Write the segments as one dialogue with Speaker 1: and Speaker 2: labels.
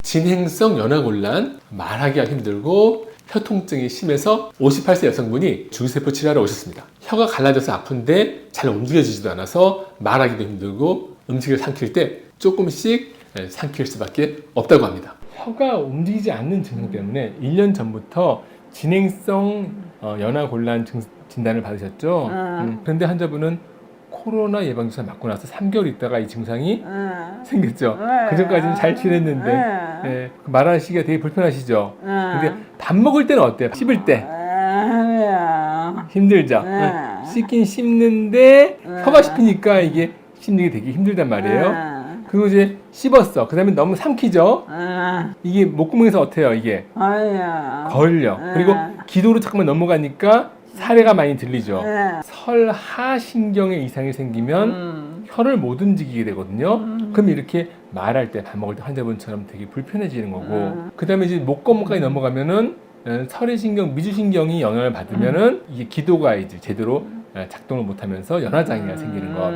Speaker 1: 진행성 연화곤란, 말하기가 힘들고 혀 통증이 심해서 58세 여성분이 주기세포 치료하러 오셨습니다. 혀가 갈라져서 아픈데 잘 움직여지지도 않아서 말하기도 힘들고 음식을 삼킬 때 조금씩 삼킬 수밖에 없다고 합니다. 혀가 움직이지 않는 증상 때문에 1년 전부터 진행성 연화곤란 진단을 받으셨죠. 그런데 환자분은 코로나 예방주사 맞고 나서 3개월 있다가 이 증상이 생겼죠. 그 전까지는 잘 지냈는데 말하시기가 되게 불편하시죠. 근데 밥 먹을 때는 어때요? 씹을 때 힘들죠. 씹긴 씹는데 혀가 씹히니까 이게 씹는 게 되게 힘들단 말이에요. 그리고 이제 씹었어. 그 다음에 너무 삼키죠. 이게 목구멍에서 어때요? 이게 걸려. 그리고 기도로 자꾸만 넘어가니까 사례가 많이 들리죠. 설하신경에 이상이 생기면 혀를 못 움직이게 되거든요. 그럼 이렇게 말할 때, 밥 먹을 때 환자분처럼 되게 불편해지는 거고, 그 다음에 이제 목구멍까지 넘어가면은 설의신경, 미주신경이 영향을 받으면은 이게 기도가 이제 제대로 작동을 못하면서 연화장애가 생기는 것.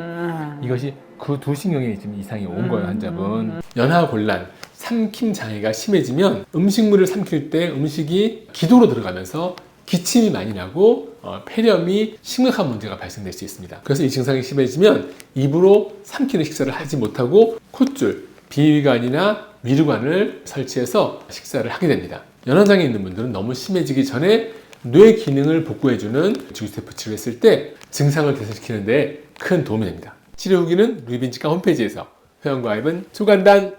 Speaker 1: 이것이 그 두 신경에 지금 이상이 온 거예요, 환자분. 연화곤란, 삼킴 장애가 심해지면 음식물을 삼킬 때 음식이 기도로 들어가면서 기침이 많이 나고 폐렴이 심각한 문제가 발생될 수 있습니다. 그래서 이 증상이 심해지면 입으로 삼키는 식사를 하지 못하고 콧줄, 비위관이나 위류관을 설치해서 식사를 하게 됩니다. 연화장애 있는 분들은 너무 심해지기 전에 뇌 기능을 복구해주는 주기세포 치료를 했을 때 증상을 개선시키는 데 큰 도움이 됩니다. 치료 후기는 루이빈치과 홈페이지에서 회원가입은 초간단